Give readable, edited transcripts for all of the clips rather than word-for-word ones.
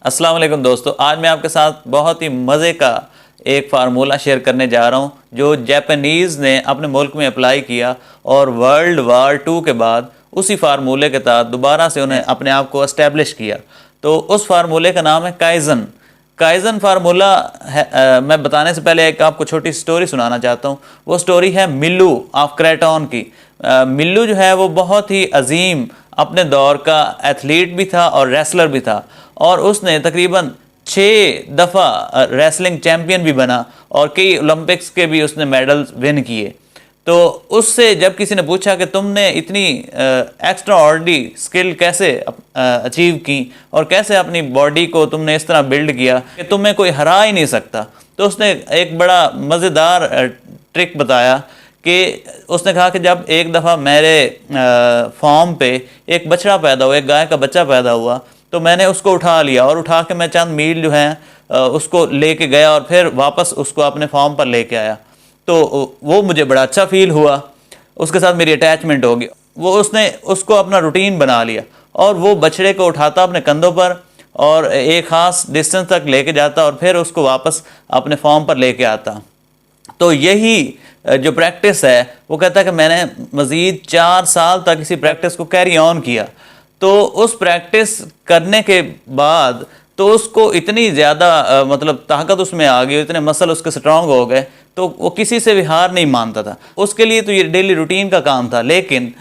अस्सलाम वालेकुम दोस्तों, आज मैं आपके साथ बहुत ही मज़े का एक फार्मूला शेयर करने जा रहा हूं जो जापानीज़ ने अपने मुल्क में अप्लाई किया और वर्ल्ड वार 2 के बाद उसी फार्मूले के तहत दोबारा से उन्हें अपने आप को एस्टेब्लिश किया। तो उस फार्मूले का नाम है काइज़न। काइज़न फार्मूला है। मैं बताने से पहले एक आपको छोटी स्टोरी सुनाना चाहता हूँ। वो स्टोरी है मिल्लू ऑफ क्रेटॉन की। मिल्लू जो है वो बहुत ही अजीम अपने दौर का एथलीट भी था और रेसलर भी था, और उसने तकरीबन 6 दफ़ा रेसलिंग चैम्पियन भी बना और कई ओलंपिक्स के भी उसने मेडल्स विन किए। तो उससे जब किसी ने पूछा कि तुमने इतनी एक्स्ट्रा ऑर्डिनरी स्किल कैसे अचीव की और कैसे अपनी बॉडी को तुमने इस तरह बिल्ड किया कि तुम्हें कोई हरा ही नहीं सकता, तो उसने एक बड़ा मज़ेदार ट्रिक बताया कि उसने कहा कि जब एक दफ़ा मेरे फॉर्म पे एक बछड़ा पैदा हुआ, एक गाय का बच्चा पैदा हुआ, तो मैंने उसको उठा लिया और उठा के मैं चंद मील जो है उसको लेके गया और फिर वापस उसको अपने फॉर्म पर लेके आया। तो वो मुझे बड़ा अच्छा फील हुआ, उसके साथ मेरी अटैचमेंट हो गई। वो उसने उसको अपना रूटीन बना लिया और वो बछड़े को उठाता अपने कंधों पर और एक ख़ास डिस्टेंस तक लेके जाता और फिर उसको वापस अपने फॉर्म पर लेके आता। तो यही जो प्रैक्टिस है वो कहता है कि मैंने मज़ीद 4 साल तक इसी प्रैक्टिस को कैरी ऑन किया। तो उस प्रैक्टिस करने के बाद तो उसको इतनी ज़्यादा मतलब ताकत उसमें आ गई, इतने मसल उसके स्ट्रांग हो गए, तो वो किसी से भी हार नहीं मानता था। उसके लिए तो ये डेली रूटीन का काम था। लेकिन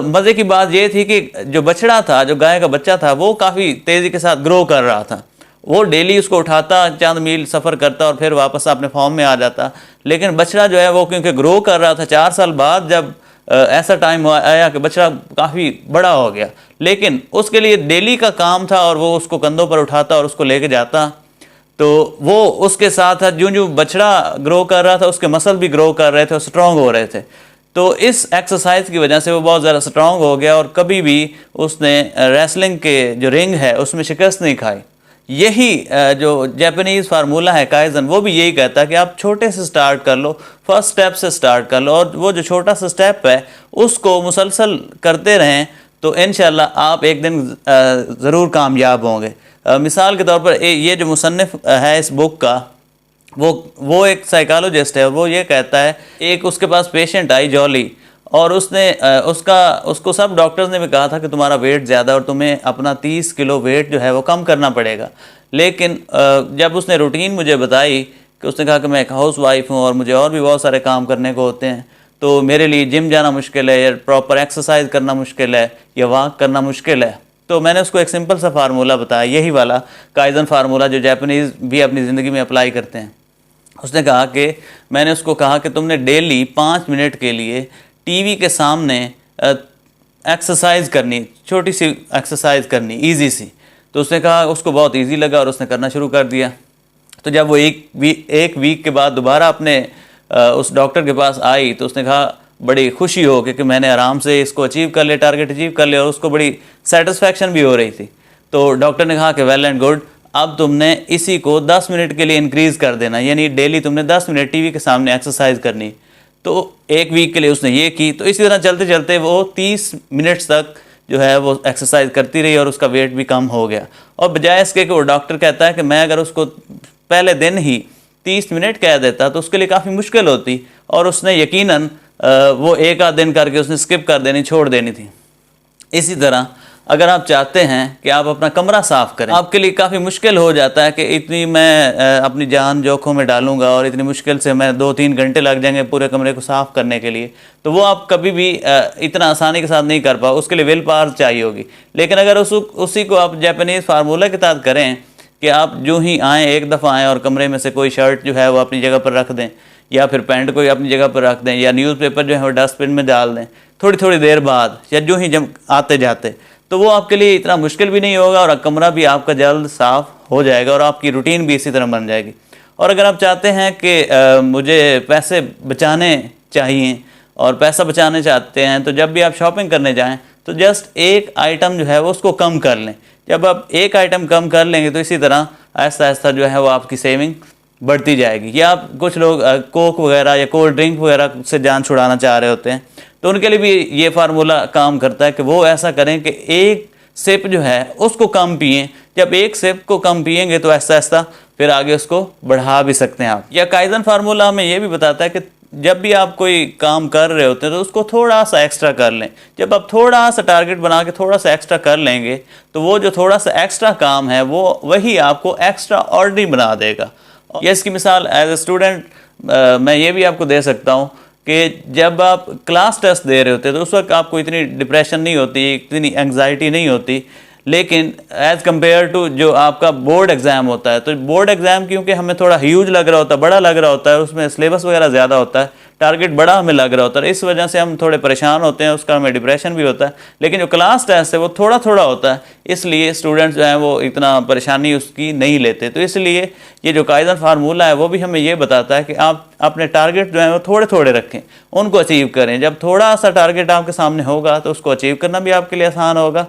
मज़े की बात ये थी कि जो बछड़ा था, जो गाय का बच्चा था, वो काफ़ी तेज़ी के साथ ग्रो कर रहा था। वो डेली उसको उठाता, चंद मील सफ़र करता और फिर वापस अपने फॉर्म में आ जाता। लेकिन बछड़ा जो है वो क्योंकि ग्रो कर रहा था, 4 साल बाद जब ऐसा टाइम आया कि बछड़ा काफ़ी बड़ा हो गया, लेकिन उसके लिए डेली का काम था और वो उसको कंधों पर उठाता और उसको लेके जाता। तो वो उसके साथ जो जो बछड़ा ग्रो कर रहा था उसके मसल भी ग्रो कर रहे थे और स्ट्रांग हो रहे थे। तो इस एक्सरसाइज की वजह से वो बहुत ज़्यादा स्ट्रांग हो गया और कभी भी उसने रेसलिंग के जो रिंग है उसमें शिकस्त नहीं खाई। यही जो जापानीज़ फार्मूला है काइज़न, वो भी यही कहता है कि आप छोटे से स्टार्ट कर लो, फर्स्ट स्टेप से स्टार्ट कर लो और वो जो छोटा सा स्टेप है उसको मुसलसल करते रहें, तो इंशाल्लाह आप एक दिन ज़रूर कामयाब होंगे। मिसाल के तौर पर ये जो मुसन्निफ़ है इस बुक का, वो एक साइकोलॉजिस्ट है और वो ये कहता है, एक उसके पास पेशेंट आई जॉली, और उसने उसको सब डॉक्टर्स ने भी कहा था कि तुम्हारा वेट ज़्यादा और तुम्हें अपना 30 किलो वेट जो है वो कम करना पड़ेगा। लेकिन जब उसने रूटीन मुझे बताई कि उसने कहा कि मैं एक हाउस वाइफ हूँ और मुझे और भी बहुत सारे काम करने को होते हैं, तो मेरे लिए जिम जाना मुश्किल है या प्रॉपर एक्सरसाइज करना मुश्किल है या वॉक करना मुश्किल है। तो मैंने उसको एक सिंपल सा फार्मूला बताया, यही वाला काइज़न फार्मूला जो जापानीज़ भी अपनी ज़िंदगी में अप्लाई करते हैं। उसने कहा कि मैंने उसको कहा कि तुमने डेली 5 मिनट के लिए टीवी के सामने एक्सरसाइज करनी, छोटी सी एक्सरसाइज करनी, इजी सी। तो उसने कहा, उसको बहुत इजी लगा और उसने करना शुरू कर दिया। तो जब वो एक वीक के बाद दोबारा अपने उस डॉक्टर के पास आई तो उसने कहा बड़ी खुशी हो कि मैंने आराम से इसको अचीव कर लिया, टारगेट अचीव कर लिया, और उसको बड़ी सेटिस्फैक्शन भी हो रही थी। तो डॉक्टर ने कहा कि वेल एंड गुड, अब तुमने इसी को 10 मिनट के लिए इंक्रीज़ कर देना, यानी डेली तुमने 10 मिनट टीवी के सामने एक्सरसाइज करनी। तो एक वीक के लिए उसने ये की। तो इसी तरह चलते चलते वो 30 मिनट्स तक जो है वो एक्सरसाइज करती रही और उसका वेट भी कम हो गया। और बजाय इसके कि वो डॉक्टर कहता है कि मैं अगर उसको पहले दिन ही 30 मिनट कह देता तो उसके लिए काफ़ी मुश्किल होती, और उसने यकीनन वो एक आध दिन करके उसने स्किप कर देनी, छोड़ देनी थी। इसी तरह अगर आप चाहते हैं कि आप अपना कमरा साफ़ करें, आपके लिए काफ़ी मुश्किल हो जाता है कि इतनी मैं अपनी जान जोखों में डालूंगा और इतनी मुश्किल से मैं 2-3 घंटे लग जाएंगे पूरे कमरे को साफ़ करने के लिए, तो वो आप कभी भी इतना आसानी के साथ नहीं कर पाओ, उसके लिए विल पावर चाहिए होगी। लेकिन अगर उसी को आप जापानीज़ फार्मूला के तहत करें कि आप जो ही आएँ, एक दफ़ा आएँ और कमरे में से कोई शर्ट जो है वो अपनी जगह पर रख दें, या फिर पैंट कोई अपनी जगह पर रख दें, या न्यूज़पेपर जो है वो डस्टबिन में डाल दें थोड़ी थोड़ी देर बाद, या जो ही जब आते जाते, तो वो आपके लिए इतना मुश्किल भी नहीं होगा और कमरा भी आपका जल्द साफ़ हो जाएगा और आपकी रूटीन भी इसी तरह बन जाएगी। और अगर आप चाहते हैं कि मुझे पैसे बचाने चाहिए और पैसा बचाने चाहते हैं, तो जब भी आप शॉपिंग करने जाएं तो जस्ट एक आइटम जो है वो उसको कम कर लें। जब आप एक आइटम कम कर लेंगे तो इसी तरह आहिस्ता आहिस्ता जो है वो आपकी सेविंग बढ़ती जाएगी। या आप कुछ लोग कोक वगैरह या कोल्ड ड्रिंक वगैरह से जान छुड़ाना चाह रहे होते हैं, तो उनके लिए भी ये फार्मूला काम करता है कि वो ऐसा करें कि एक सिप जो है उसको कम पिएं। जब एक सिप को कम पिएंगे तो ऐसा ऐसा फिर आगे उसको बढ़ा भी सकते हैं आप। या काइजन फार्मूला हमें ये भी बताता है कि जब भी आप कोई काम कर रहे होते हैं तो उसको थोड़ा सा एक्स्ट्रा कर लें। जब आप थोड़ा सा टारगेट बना के थोड़ा सा एक्स्ट्रा कर लेंगे तो वो जो थोड़ा सा एक्स्ट्रा काम है वो वही आपको एक्स्ट्रा ऑर्डिनरी बना देगा। ये इसकी मिसाल एज ए स्टूडेंट मैं ये भी आपको दे सकता हूँ कि जब आप क्लास टेस्ट दे रहे होते हैं तो उस वक्त आपको इतनी डिप्रेशन नहीं होती, इतनी एंग्जाइटी नहीं होती, लेकिन एज़ कम्पेयर टू जो आपका बोर्ड एग्ज़ाम होता है, तो बोर्ड एग्ज़ाम क्योंकि हमें थोड़ा ह्यूज लग रहा होता है, बड़ा लग रहा होता है, उसमें सिलेबस वगैरह ज़्यादा होता है, टारगेट बड़ा हमें लग रहा होता है, इस वजह से हम थोड़े परेशान होते हैं, उसका हमें डिप्रेशन भी होता है। लेकिन जो क्लास टेस्ट है वो थोड़ा थोड़ा होता है, इसलिए स्टूडेंट्स जो हैं वो इतना परेशानी उसकी नहीं लेते। तो इसलिए ये जो काइजन फार्मूला है वो भी हमें ये बताता है कि आप अपने टारगेट जो है वो थोड़े थोड़े रखें, उनको अचीव करें। जब थोड़ा सा टारगेट आपके सामने होगा तो उसको अचीव करना भी आपके लिए आसान होगा।